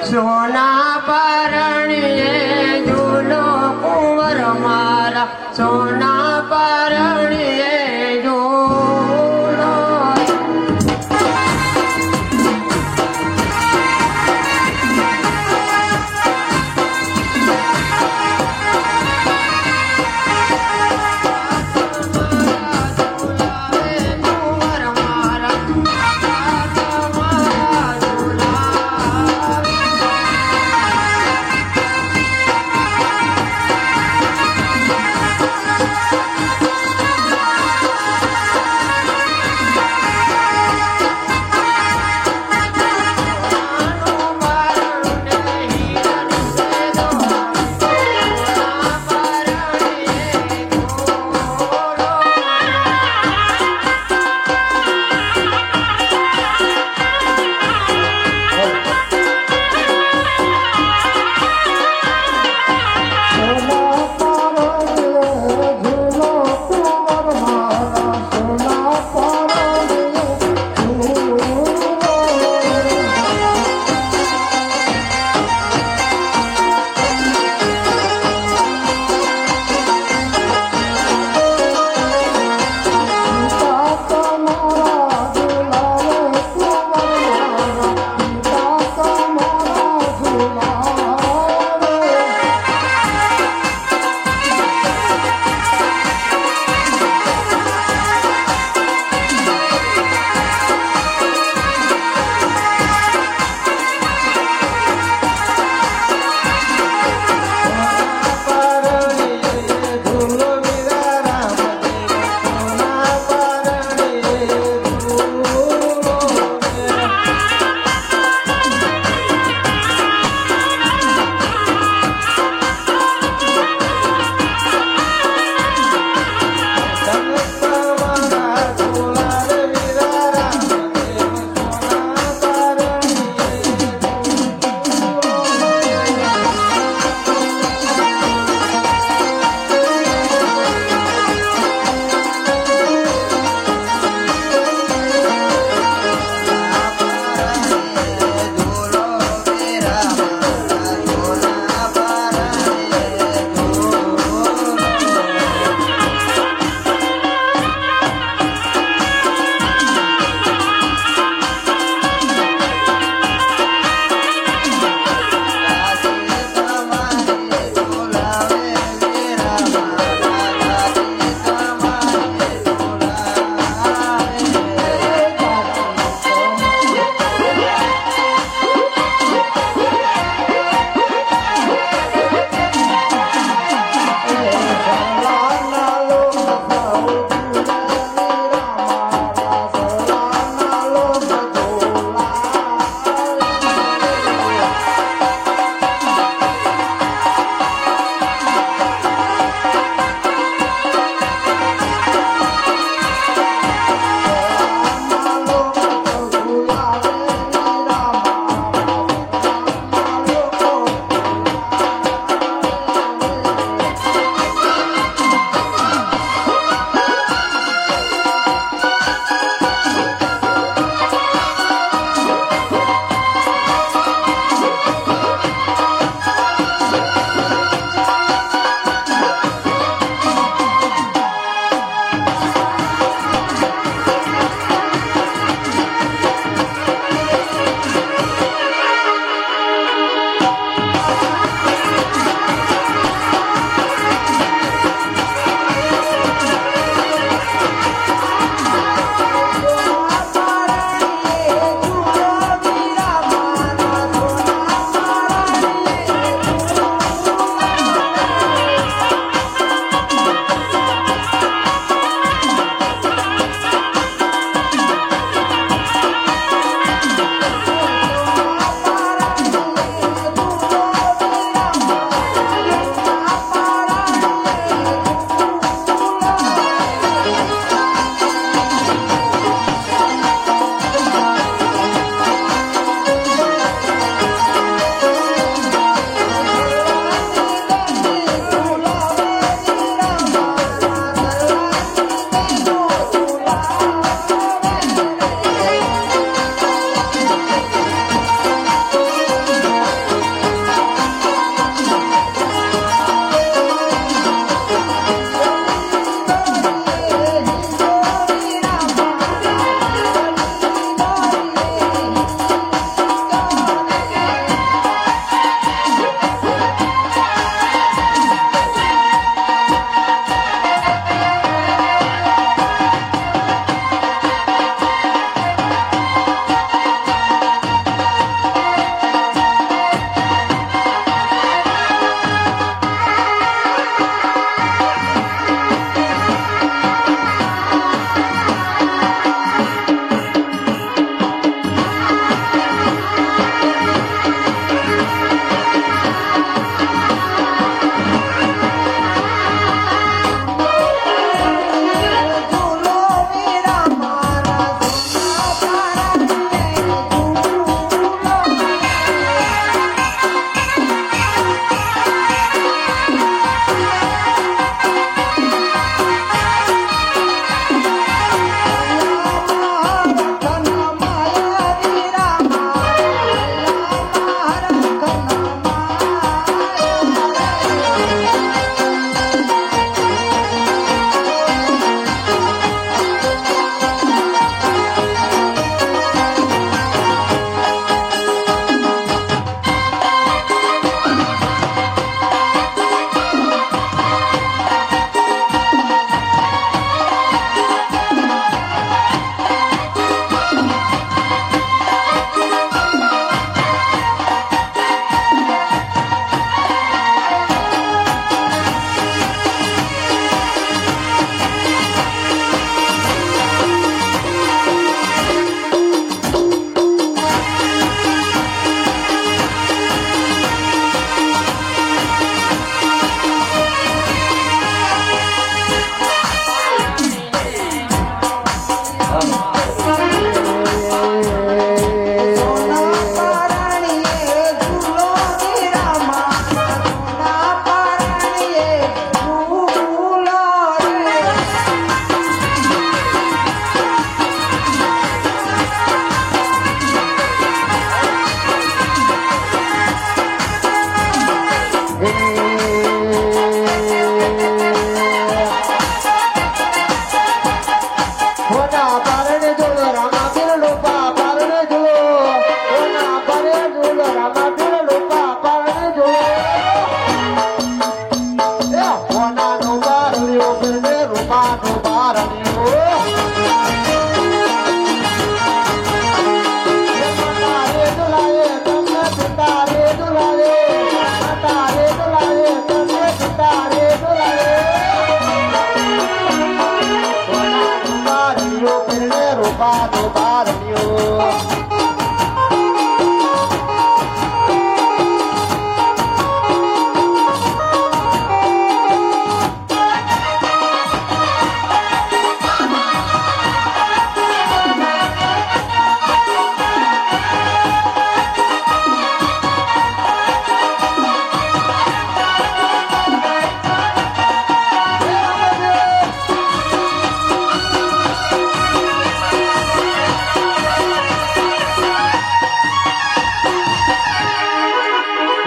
સોના પરણીએ ઝૂલો કુંવર મારા સોના પરણીએ ઝૂલો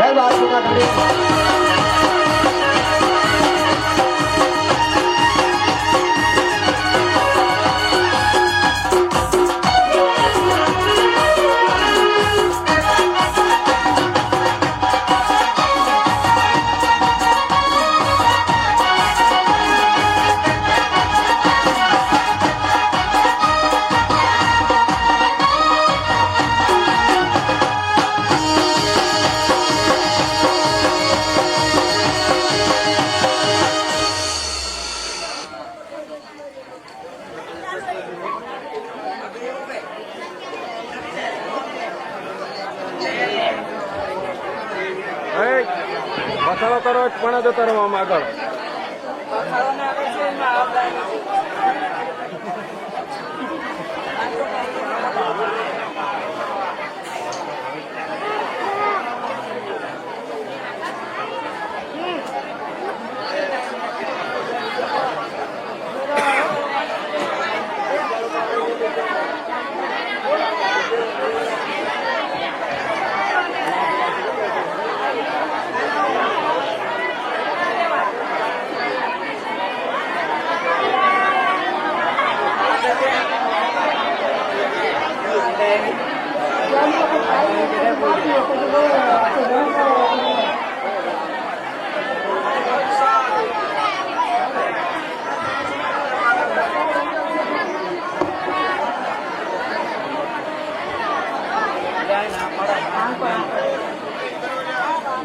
સાહેબ આજુના ઘડી બસાડો કરો પણ જતો રહેવામાં આગળ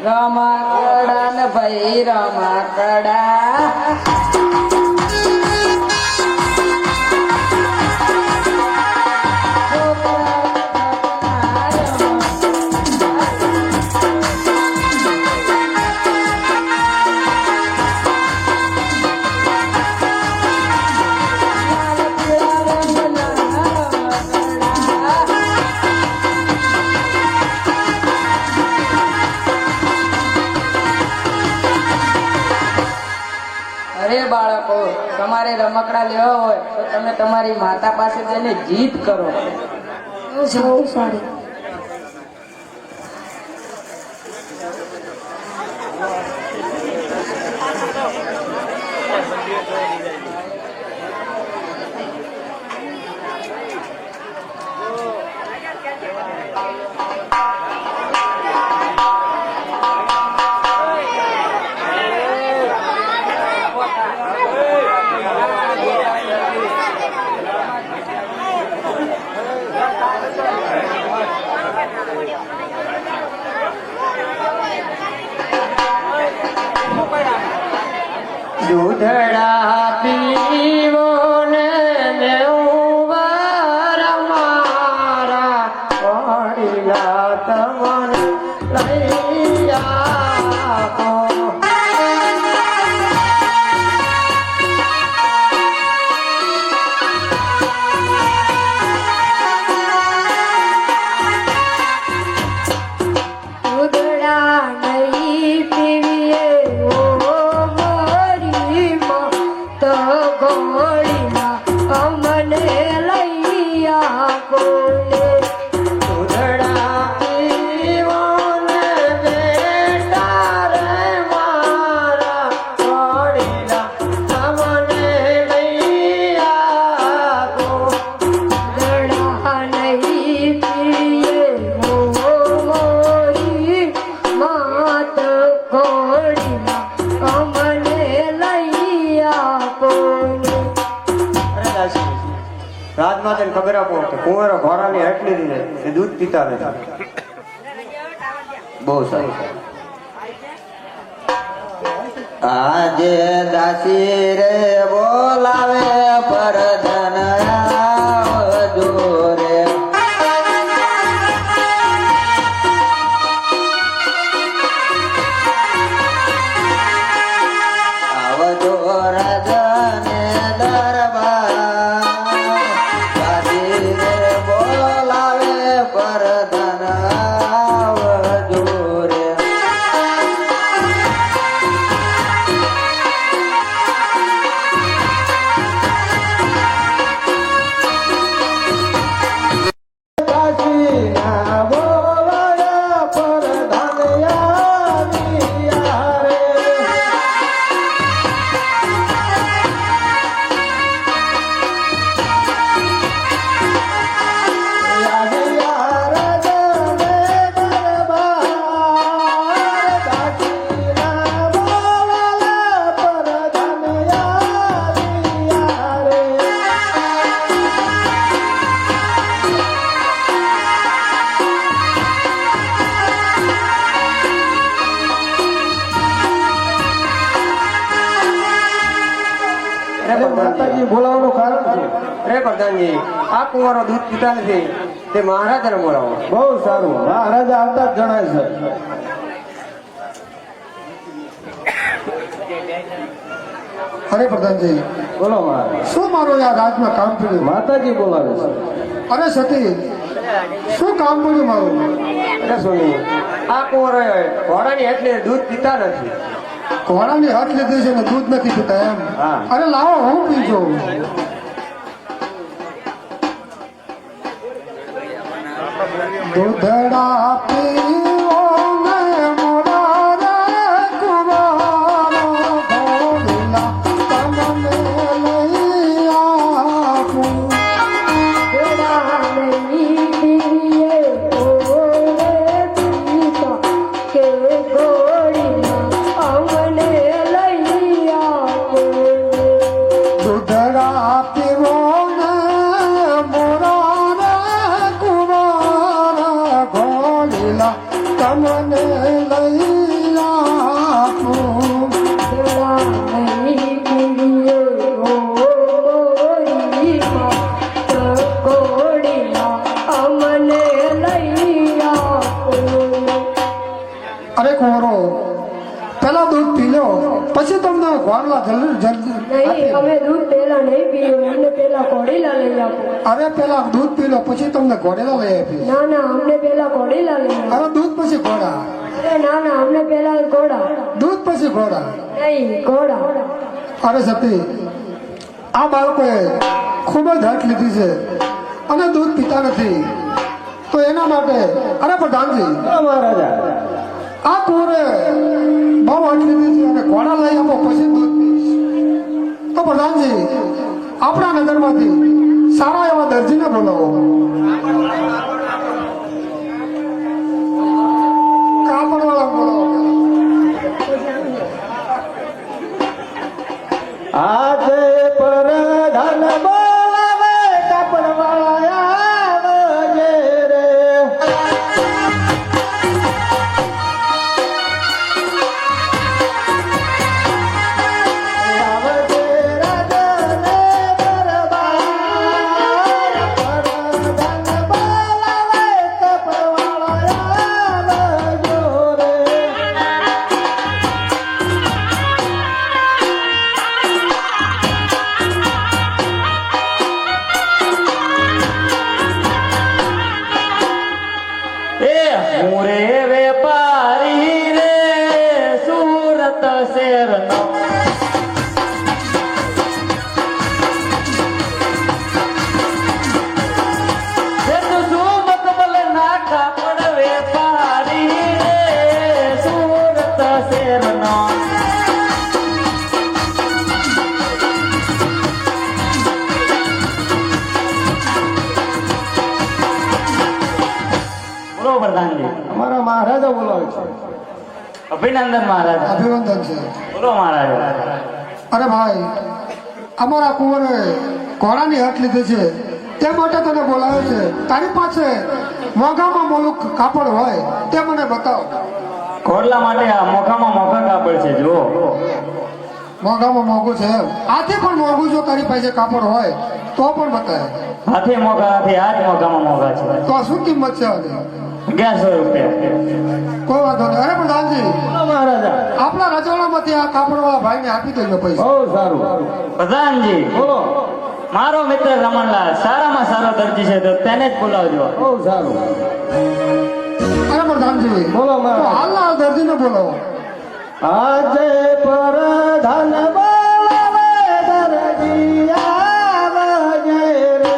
રમકડા ને ભાઈ રમકડા બાળકો તમારે રમકડા લેવા હોય તો તમે તમારી માતા પાસે જઈને જીદ કરો. દૂધડા પીવો ને દેવર મારા પડેલા તમને લઈ આપો. દૂધડા નહીં પીવીએ અમને લઈ આપો ને દૂધડા પીવો ને બેટા રે મારા પડેલા અમને લઈ આપો. દૂધડા નહીં પીએ મોરી માત ઘોડીના અમને લઈ આપો. રાજમાતા ખબર આપો કે કુંવરો ઘોડાની આટલી દીને એ દૂધ પીતા નથી. બહુ સારું. આજે દાસી રે બોલાવે પરધન આવજો રે. આવજો રાજાને દરબાર બોલાવે પરધન આવજો રે. માતાજી બોલાવવાનું કારણ છે અરે પ્રધાનજી આ કુંવારો દૂધ પીતા નથી તે મહારાજાને બોલાવો. બહુ સારું મહારાજા આવતા જ જણાય છે અરે પ્રધાનજી બોલો મહારાજ શું મારું આ રાજમાં કામ પડ્યું? માતાજી બોલાવે છે અરે સતી શું કામ પડ્યું મારું? અરે સોની આ કુંવારો ઘોડાની એટલે દૂધ પીતા નથી. ઘોડાની હાથ લીધી છે ને દૂધ નથી પીતા એમ? હા. અરે લાવો હું પીજો. દૂધડા પીવો ને મોરા રે કુંવારો ભોળિયા તમને લઈ આપું. ગોળાની પીએ ઓરે પીતા કે ગોળીના અમને લઈ આપો. દૂધડા પીવો ને મોરા રે કુંવારા ભોળિયા તમને લઈ આપું. ગોળાની પીએ ઓરીમાં તો ગોળીના અમને લઈ આપો. અરે કુંવરો પેલા દૂધ પી લો પછી તમને ગોળલા જલ્દી નહીં, અમે દૂધ પેલા નહીં પીવું, અમને પેલા કોડીલા લઈ આપો. અરે પેલા દૂધ પી લો પછી તમને ઘોડેલા લઈ આપી. ના ના, અમને પેલા કોડીલા લઈ આપો. અરે દૂધ પછી ઘોડા, અરે ના ના, અમને પેલા ઘોડા દૂધ પછી ઘોડા. નહીં, ઘોડા. અરે સતી આ બાળકોએ ખૂબ જ હટ લીધી છે અને દૂધ પીતા નથી તો એના માટે અરે પ્રધાનજી બોલો મહારાજા આ કુંવરે બહુ હટ લીધી છે અને ઘોડા લઈ આપો પછી દૂધ પીશ. તો પ્રધાનજી આપણા નગરમાંથી સારા એવા દરજીને બોલાવો. કાપડવાળા બોલાવો. આજે પરધાન બોલાવે કાપડવાળા આવજે રે આવજે રાજને દરબાર પરધાન બોલાવે કાપડવાળા આવજો રે મોરે વેપારી રે સુરત શેરનો મકબલ ના કાપડ વેપારી રે સુરત શેરનો બોલો પ્રધાનજી. અમારા મહારાજા બોલાવે છે અભિનંદન મહારાજ. અભિનંદન છે. બોલો મહારાજ. અરે ભાઈ અમારા કુંવરે ઘોડાની હટ લીધી છે તે માટે તને બોલાવે છે. તારી પાસે મોંઘામાં મોલું કાપડ હોય તે મને બતાવ. ઘોડલા માટે આ મોખામાં મોખા કાપડ છે જો. મોંઘામાં મોંઘું છે એમ? આથી પણ મોંઘું જો તારી પાસે કાપડ હોય તો પણ બતાય. હાથે મોખા નથી, આ જ મોખામાં મોખા છે. તો શું કિંમત છે આની? 1100 રૂપિયા. કોઈ વાંધો નહીં. અરે પ્રધાનજી બોલો મહારાજા આપણા રજવાડામાંથી આ કાપડવાળા ભાઈને આપી દેજો પૈસા. બહુ સારું પ્રધાનજી, બોલો મારો મિત્ર રમણલાલ સારામાં સારો દરજી છે તો તેને જ બોલાવજો. બહુ સારું અરે પ્રધાનજી બોલો તો મહારાજ હાલના દર્દીને બોલાવો. આજે પરધાન બોલાવે દરજી આવજે રે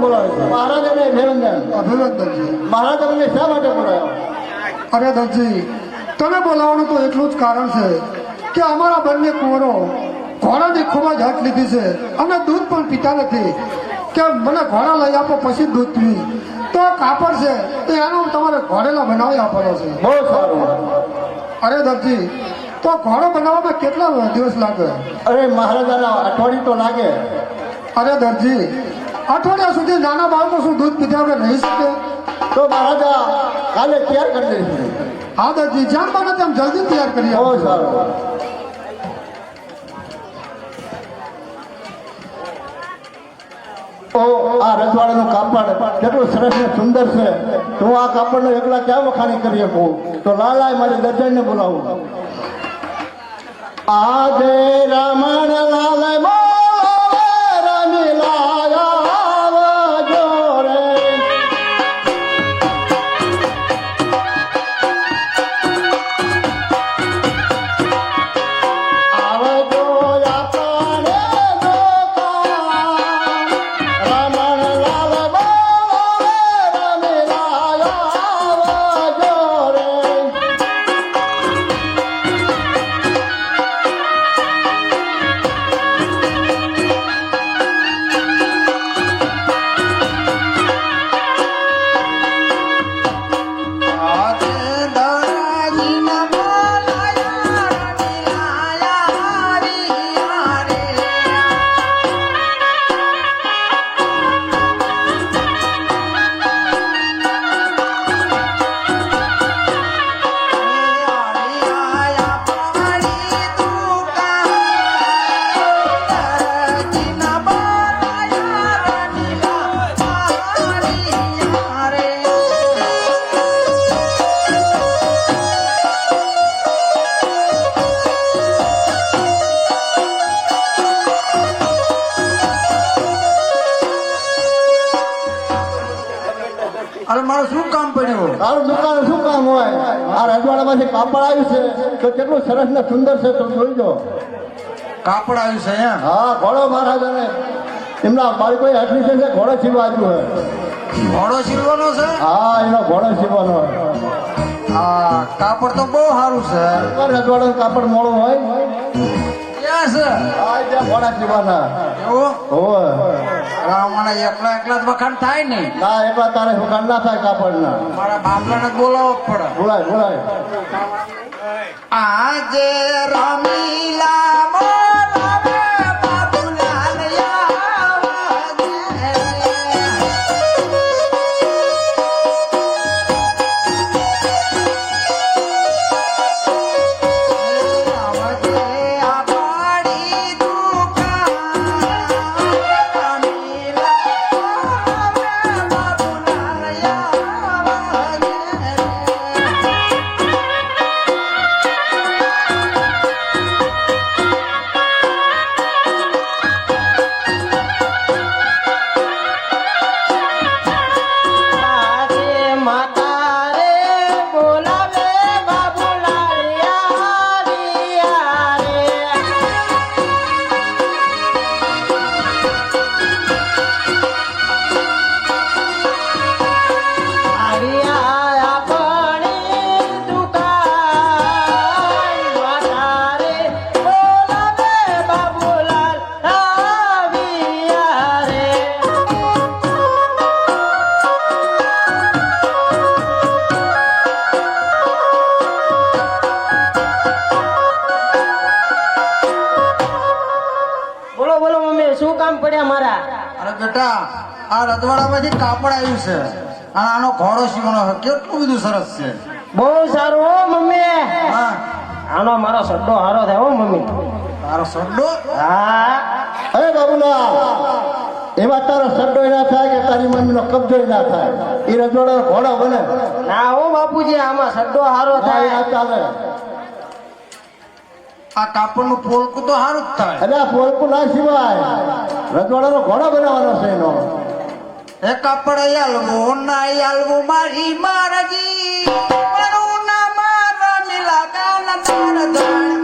બોલાવે છે? મહારાજાને અભિનંદન. અભિનંદન છે. મહારાજ તમને શા માટે બોલાવ્યો? અરે દરજી, તને બોલાવવાનું તો એટલું જ કારણ છે કે અમારા બંને કુંવરો ઘોડાની ખૂબ જ હટ લીધી છે અને દૂધ પણ પીતા નથી કે મને ઘોડા લઈ આપો પછી જ દૂધ પીવી. તો આ કાપડ છે તો એનું તમારે ઘોડેલા બનાવી આપવાનો છે. બહુ સારું. અરે દરજી, તો ઘોડો બનાવવામાં કેટલા દિવસ લાગે? અરે મહારાજાના અઠવાડિયું તો લાગે. અરે દરજી, અઠવાડિયા સુધી નાના બાળકો શું દૂધ પીધા વગર રહી શકે? તો મહારાજા કાલે તૈયાર કરી દઈશું. હા દરજી, જેમ બને તેમ જલ્દી તૈયાર કરી બહુ આપો. સારું. ઓ આ રજવાડાનું કાપડ કેટલું સરસ ને સુંદર છે. હું આ કાપડનો એકલા ક્યાં વખાણી કરી શકું? તો લાલાય મારી દર્જનને બોલાવું. આજે રમણ લાલ બોલાવે રમી લાયા જોડે. આવજો આપણે રમણ લાલ બોલાવે રમી લાયા જોડે. અરે મારું શું કામ પડ્યું? તારું દુકાન શું કામ હોય? આ રજવાડામાંથી કાપડ આવ્યું છે તો કેટલું સરસ ને સુંદર છે તો જોઈજો. કાપડ આવ્યું છે એમ? હા, ઘોડો મહારાજાને એમના બાળકોએ હટલી છે ઘોડો સીવવા આવ્યું હોય. ઘોડો સીવવાનો છે? હા, એનો ઘોડો સીવવાનો હોય. આ કાપડ તો બહુ સારું છે. રજવાડાનું કાપડ મોડું હોય. ક્યાં છે? હા, ત્યાં ઘોડા સીવવાના એવું? હોય. મને એકલા એકલા જ વખાણ થાય ને. ના, એટલા તારે હુકામ ના થાય કાપડના. મારા બાપલાને બોલાવવો પડે. બોલાય બોલાય. આજે રમીલા બોલાવે બાબુલાલ આવજે. આવજે આપણી દુકાન રમીલા બોલાવે બાબુલાલ આવજે. અરે બેટા, આ રજવાડામાંથી કાપડ આવ્યું છે અને આનો ઘોડો સીવવાનો છે. કેટલું બધું સરસ છે. બહુ સારું હો મમ્મી. હા, આનો મારો સડ્ડો હારો થાય હો મમ્મી. તારો સડ્ડો? હા, અરે બાબુલા, એમાં તારો સડ્ડો ના થાય કે તારી મમ્મીનો કબજો ના થાય. એ રજવાડાનો ઘોડો બને. ના હો બાપુજી, આમાં સડ્ડો હારો હા, એ થાય. ના ચાલે. આ કાપડનું પોલકું તો સારું જ થાય. એટલે આ પોલકું ના સિવાય રજવાડાનો ઘોડો બનાવવાનો છે એનો. એ કાપડ આલવું ના આલવું મારી મારજી, મારું નામ રમીલા કાના તાર ધણ.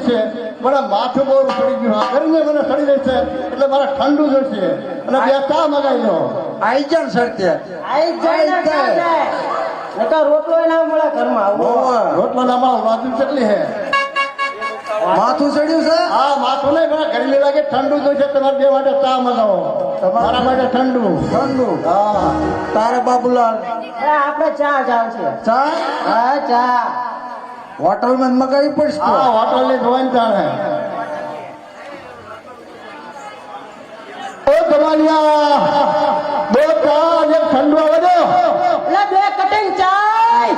છે મને માથું બહુ સડી ગયું આ કરીને મને સડી રહી છે એટલે મારે ઠંડુ જોઈશે અને બે ચા મગાવી લો આઈ જાન સરતે રોટલો ના મળે ઘરમાં રોટલા ના માલ વાતું કેટલી હે માથું સડ્યું છે હા માથું નહીં મને ગરમી લાગે ઠંડુ જોઈશે તમારે બે માટે ચા મગાવો મારા માટે ઠંડુ ઠંડુ હા તારે બાબુલાલ આપણે ચા ચાલશે ચા હા ચા હોટલ માં મગાવી પડશે હા હોટલ ની ધોવાન ચાલે ઓ ધમાલિયા બે ચા અને ઠંડુ આવે દો એટલે બે કટિંગ ચાય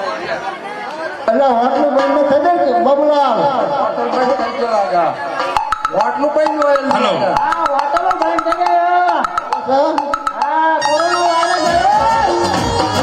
એટલે હોટલ બંધ થઈ જાય બબલાલ હોટલ બંધ થઈ ગયો લાગા હોટલું બંધ હોય હા હોટલો બંધ થઈ ગયા હા? હા કોરોના વાયરસ આવ્યો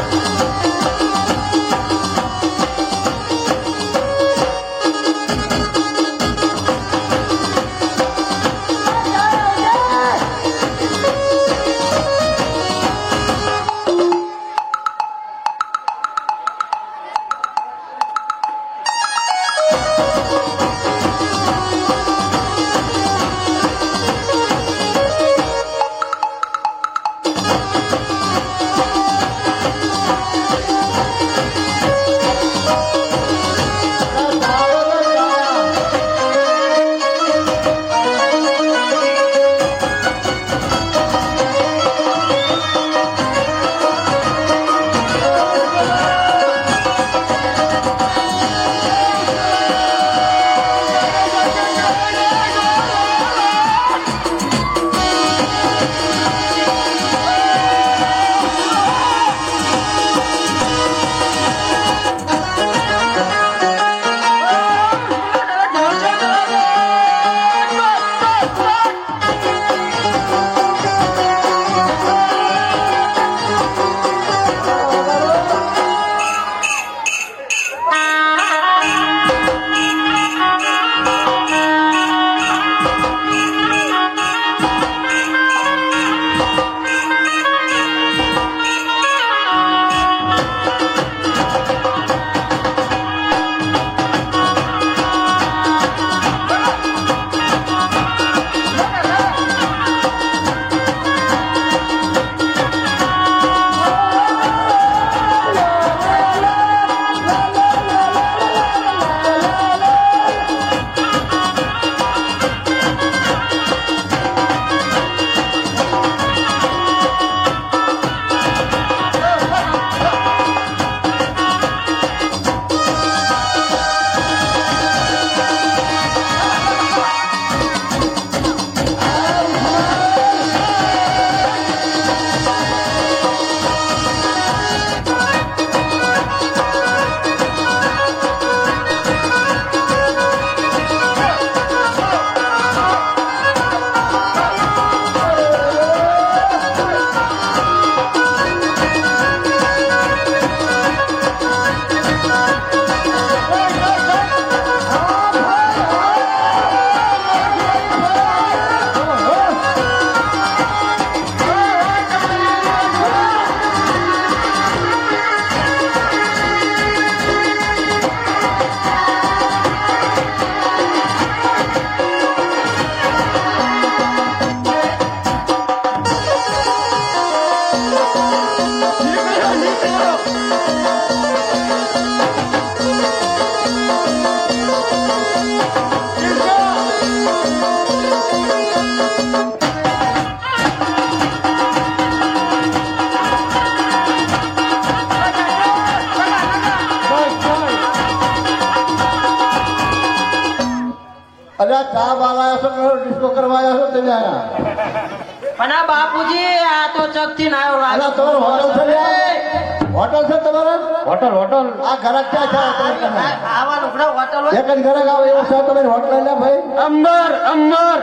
અલ્યા ચા બાવા આવ્યા છો ડિસ્કો કરવા આવ્યા છો તમે આયા પણ આ બાપુજી આ તો ચકથી ના આવ્યો અલ્યા તમારું હોટલ છે લ્યા? હોટલ છે તમારે હોટલ હોટલ આ ઘરાક ક્યાં છે તમે? આવા લુગડા હોટલ હોય એક જ ઘરાક આવે એવો છે તમે હોટલ લે ભાઈ. અંબર અંબર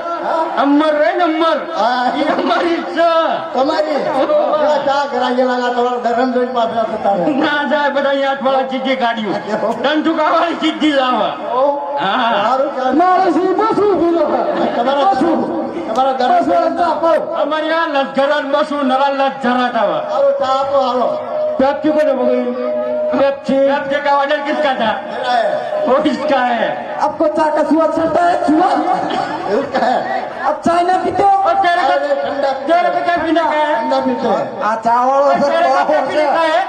અંબર રે ને અંબર હા, ઈ અમારી છે તમારી પેલા ચા ઘરાકી લાગા તમારો ધરમ જોઈ પાસે થતા રહે. ના જાય બધા અહીંયા અઠવાડા ચીજી ગાડીઓ દંડુ કાવાળી ચીજી જ આવે હા સારું ચાલ. મારે સીધું શું પીલો તમારા ધરમ અમારી આ લજ્જરા બસું નવા લજ્જરા આવે સારું ચા આપો હાલો. पेप्सी को पेप्सी का ऑर्डर किसका था वो किसका है आपको चा का सुआ चलता है सुआ એવું કહે. अब चाय ना पीते हो और तेरे को ઠંડા तेरे को क्या पीने का है ઠંડા પીતે. आ चा वालों और से तेरे को क्या बाहों पीने का से है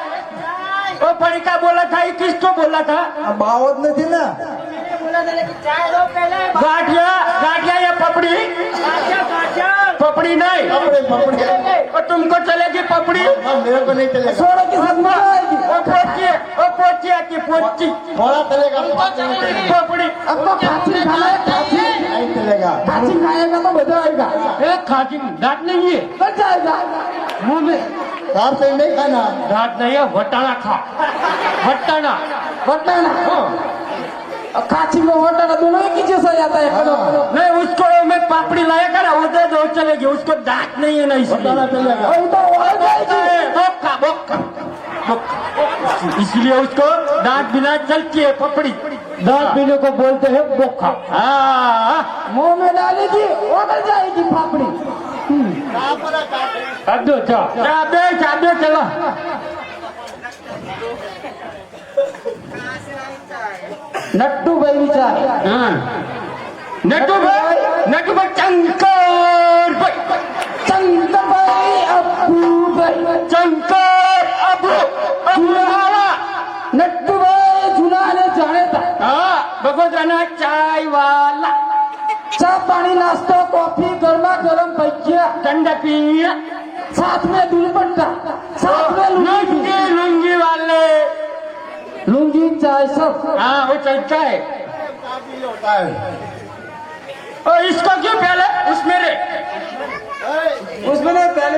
वो पड़िका बोला था ये किसको बोला था बाहों नहीं ना गाठिया गाठिया या पपड़ी पपड़ी नहीं પપડી પપડી. और तुमको चलेगी पपड़ी हाँ, मेरे को नहीं चलेगा. सोने की साथ मजा आएगी वो पोची आती पोची थोड़ा चलेगा तो बात नहीं चलेगा. पपड़ी आपको खाची खाना है खाची नहीं चलेगा. खाची खाएगा तो मजा आएगा एक खाती दांत नहीं है बच जाएगा मुंह में साफ से नहीं खाना. दांत नहीं है वटाना खा वटाना वटाना हाँ। और खाची में वटाना दोनों एक ही जैसा जाता है नहीं उसको मैं पापड़ी लाया कर वो दे दो चलेगी उसको दांत नहीं है ना बताना इसलिए चलेगा. और तो हो जाएगी बोका बोका इसलिए उसको दांत बिना चलती है पपड़ी दांत पीने को बोलते हैं बोका हाँ मुंह में डालेगी उतर जाएगी फाफड़ी अब दो चाबे चलो नट्टू भाई विचार हाँ नटू भाई चंकर भाई शंकर भाई अब्बू भाई चंकर अबू वाला नट्टू भाई जुलाने जाने था हाँ बगोदराना चाय वाला चा पानी नाश्ता कॉफी गर्मा गर्म भैया ठंडा पिया साथ में दुलपट्टा साथ में लुंगी लुंगी वाले लुंगी चाय सब हाँ वो चलता है होता है. और इसको क्यों पहले उसमें रे उसमें नहीं पहले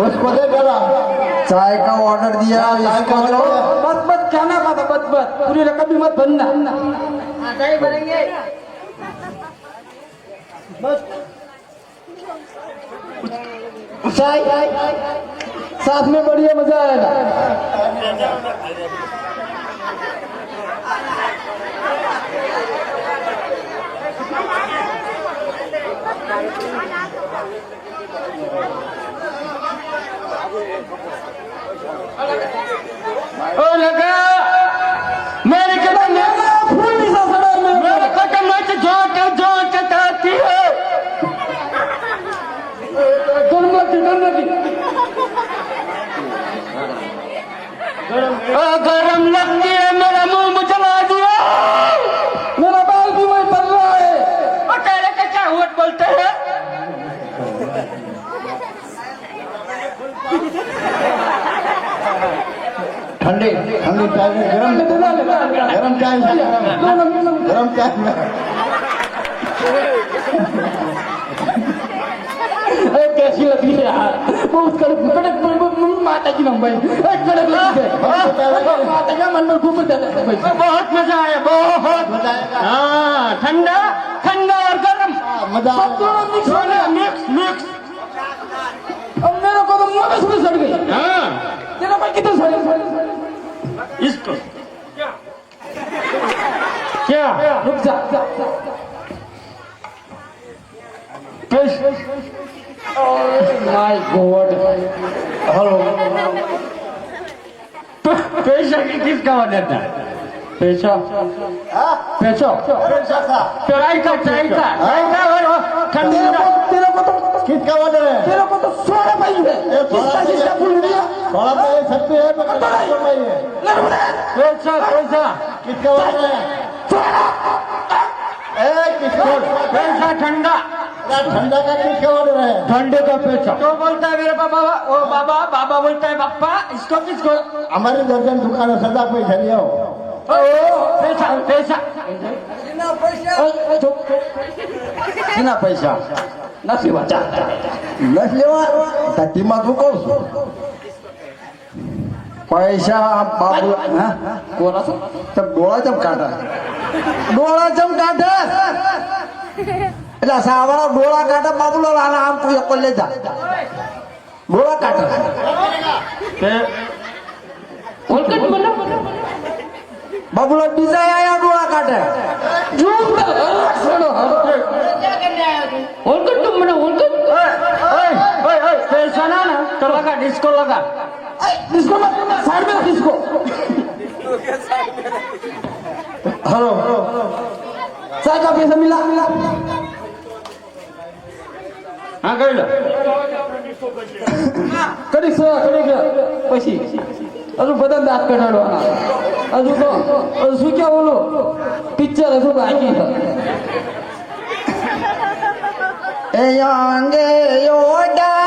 उसको दे पहला. चाय का ऑर्डर दिया चाय का order दिया. बस बस क्या ना बात बस बस पूरी रकम भी मत भरना चाय साथ में बढ़िया मजा आएगा ओ लगा मेरे को तो फूल भी सा सड़ा मेरे को तो मत जोट आती है गरम लगती है मेरा मुंह मुझला दिया मेरा बाल भी वही पड़ रहा है और तेरे के क्या हुआ बोलते हैं ठंडी ठंडी चाय में गरम गरम चाय में गरम चाय में. कैसी लगी है यार बहुत कड़क माता की लंबाई कड़क लगी है माता का मन में घूम बहुत मजा आया बहुत मजा आएगा. हाँ ठंडा ठंडा और गर्म मजा आएगा. दोनों मिक्स मिक्स अब मेरे को तो मुंह में सुबह सड़ गई हाँ तेरा भाई कितना सड़ इसको क्या रुक जा माय गॉड हेलो. पैसा किसका ऑर्डर था पैसा हाँ? पैसा पैसा था. चाय का और ठंडा तेरे को तो किसका ऑर्डर है? तेरे को तो 16 भाई है ये किसका किसका भूल गया थोड़ा तो ये सकते हैं मगर किसका नहीं है. पैसा किसका ऑर्डर है? किसका पैसा ठंडा ठंडा का किसका ऑर्डर है? ठंडे का पैसा तो बोलता है मेरे पापा ओ बाबा बोलता है पापा इसको किसको हमारी दर्जन दुकान है सदा पैसा लिया हो. पैसा कितना पैसा નથી વાંચા નથી લેવા ટીમાં તું કહું છું. પૈસા બાબુ હા કોરા છો તમ ડોળા ચમ કાઢે ડોળા ચમ કાઢે એટલે સાવાળા ડોળા કાઢે બાબુલો આના આમ કોઈ એક લે જા ડોળા કાઢે તે ઓલકટ મને બાબુલો બીજા આયા ડોળા કાઢે ઓલકટ તો મને ઓલકટ पैसा ना ना तो लगा डिस्को लगा डिस्को साइड में डिस्को हेलो चाय का पैसा मिला हाँ कर लो કરી પછી હજુ બધા દાંત કઢાડવાના હજુ તો હજુ શું ક્યાં બોલો પિક્ચર હજુ બાકી છે એ અંગે ઓડા